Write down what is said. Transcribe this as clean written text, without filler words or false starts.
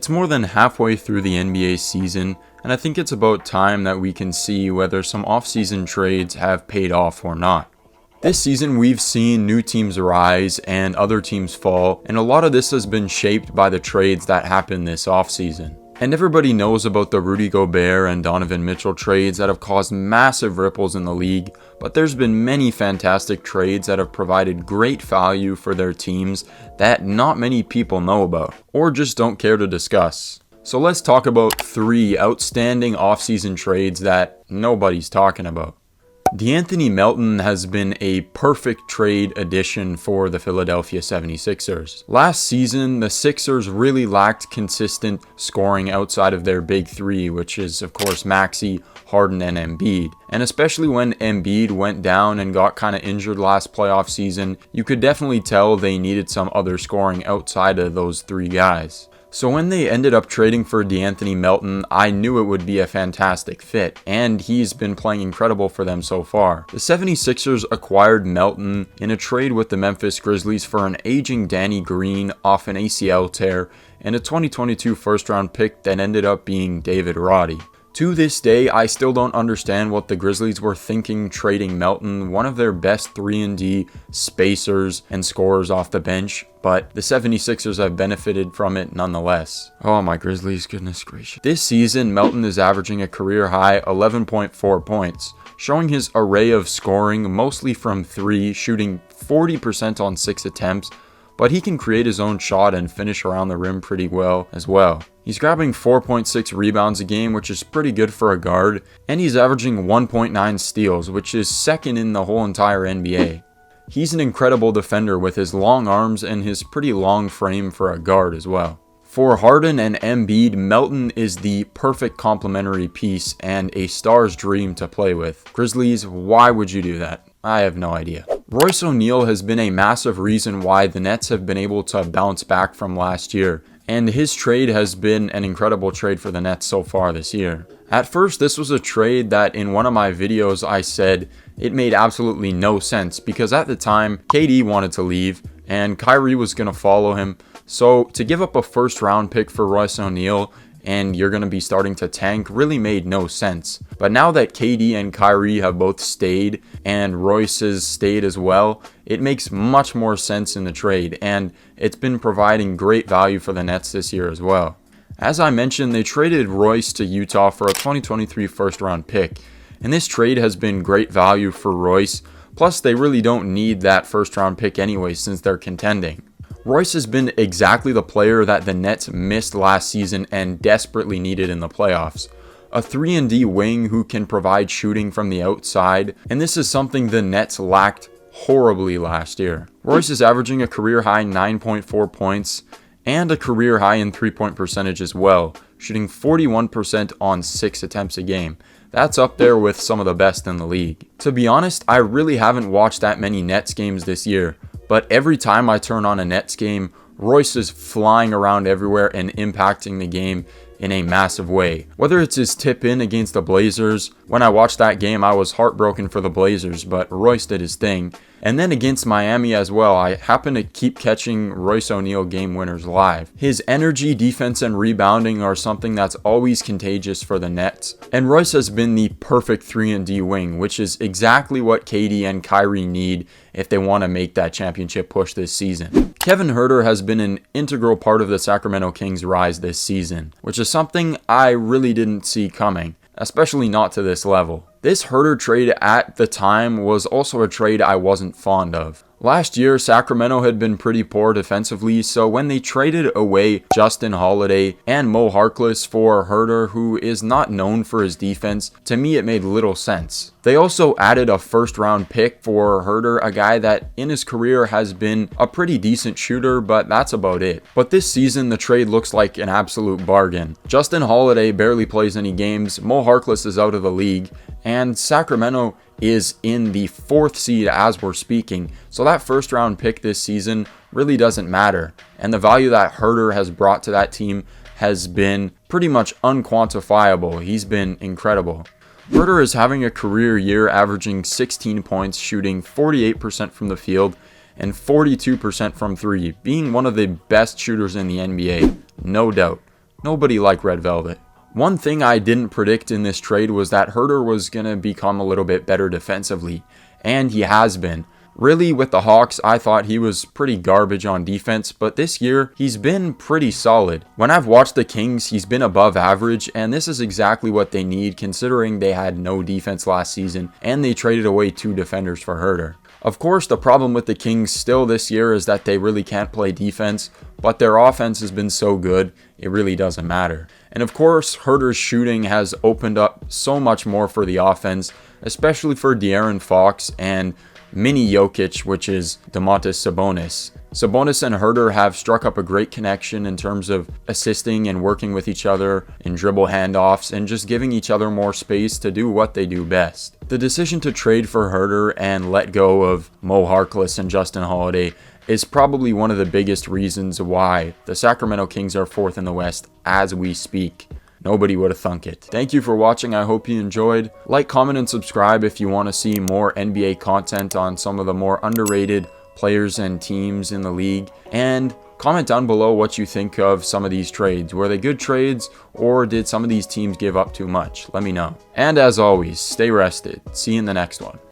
It's more than halfway through the NBA season, and I think it's about time that we can see whether some off-season trades have paid off or not. This season we've seen new teams rise and other teams fall, and a lot of this has been shaped by the trades that happened this offseason. And everybody knows about the Rudy Gobert and Donovan Mitchell trades that have caused massive ripples in the league, but there's been many fantastic trades that have provided great value for their teams that not many people know about, or just don't care to discuss. So let's talk about 3 outstanding offseason trades that nobody's talking about. Anthony Melton has been a perfect trade addition for the Philadelphia 76ers. Last season, the Sixers really lacked consistent scoring outside of their big 3, which is of course Maxey, Harden, and Embiid. And especially when Embiid went down and got kind of injured last playoff season, you could definitely tell they needed some other scoring outside of those 3 guys. So when they ended up trading for Anthony Melton, I knew it would be a fantastic fit, and he's been playing incredible for them so far. The 76ers acquired Melton in a trade with the Memphis Grizzlies for an aging Danny Green off an ACL tear and a 2022 first-round pick that ended up being David Roddy. To this day, I still don't understand what the Grizzlies were thinking trading Melton, one of their best 3-and-D spacers and scorers off the bench, but the 76ers have benefited from it nonetheless. Oh my Grizzlies, goodness gracious. This season, Melton is averaging a career-high 11.4 points, showing his array of scoring mostly from 3, shooting 40% on 6 attempts, but he can create his own shot and finish around the rim pretty well as well. He's grabbing 4.6 rebounds a game, which is pretty good for a guard, and he's averaging 1.9 steals, which is second in the whole entire NBA. He's an incredible defender with his long arms and his pretty long frame for a guard as well. For Harden and Embiid, Melton is the perfect complementary piece and a star's dream to play with. Grizzlies, why would you do that? I have no idea. Royce ONeill has been a massive reason why the Nets have been able to bounce back from last year, and his trade has been an incredible trade for the Nets so far this year. At first, this was a trade that in one of my videos I said it made absolutely no sense because at the time, KD wanted to leave and Kyrie was going to follow him. So to give up a first round pick for Royce ONeill and you're going to be starting to tank really made no sense. But now that KD and Kyrie have both stayed and Royce has stayed as well, it makes much more sense in the trade, and it's been providing great value for the Nets this year as well. As I mentioned, they traded Royce to Utah for a 2023 first round pick, and this trade has been great value for Royce, plus they really don't need that first round pick anyway since they're contending. Royce has been exactly the player that the Nets missed last season and desperately needed in the playoffs. A 3-and-D wing who can provide shooting from the outside, and this is something the Nets lacked horribly last year. Royce is averaging a career-high 9.4 points and a career-high in 3-point percentage as well, shooting 41% on 6 attempts a game. That's up there with some of the best in the league. To be honest, I really haven't watched that many Nets games this year, but every time I turn on a Nets game, Royce is flying around everywhere and impacting the game in a massive way. Whether it's his tip in against the Blazers, when I watched that game I was heartbroken for the Blazers, but Royce did his thing. And then against Miami as well, I happen to keep catching Royce ONeill game winners live. His energy, defense, and rebounding are something that's always contagious for the Nets. And Royce has been the perfect 3-and-D wing, which is exactly what KD and Kyrie need if they want to make that championship push this season. Kevin Huerter has been an integral part of the Sacramento Kings' rise this season, which is something I really didn't see coming, especially not to this level. This Huerter trade at the time was also a trade I wasn't fond of. Last year, Sacramento had been pretty poor defensively, so when they traded away Justin Holiday and Mo Harkless for Huerter, who is not known for his defense, to me it made little sense. They also added a first-round pick for Huerter, a guy that in his career has been a pretty decent shooter, but that's about it. But this season, the trade looks like an absolute bargain. Justin Holiday barely plays any games, Mo Harkless is out of the league, and Sacramento is in the 4th seed as we're speaking, so that first round pick this season really doesn't matter, and the value that Huerter has brought to that team has been pretty much unquantifiable. He's been incredible. Huerter is having a career year, averaging 16 points, shooting 48% from the field and 42% from 3, being one of the best shooters in the NBA, no doubt. Nobody liked Red Velvet. One thing I didn't predict in this trade was that Herter was going to become a little bit better defensively, and he has been. Really, with the Hawks, I thought he was pretty garbage on defense, but this year, he's been pretty solid. When I've watched the Kings, he's been above average, and this is exactly what they need considering they had no defense last season, and they traded away 2 defenders for Herter. Of course, the problem with the Kings still this year is that they really can't play defense, but their offense has been so good, it really doesn't matter. And of course, Herter's shooting has opened up so much more for the offense, especially for De'Aaron Fox and Mini Jokic, which is Domantas Sabonis. Sabonis and Herter have struck up a great connection in terms of assisting and working with each other in dribble handoffs and just giving each other more space to do what they do best. The decision to trade for Herter and let go of Mo Harkless and Justin Holiday is probably one of the biggest reasons why the Sacramento Kings are 4th in the West as we speak. Nobody would have thunk it. Thank you for watching. I hope you enjoyed. Like, comment, and subscribe if you want to see more NBA content on some of the more underrated players and teams in the league. And comment down below what you think of some of these trades. Were they good trades, or did some of these teams give up too much? Let me know. And as always, stay rested. See you in the next one.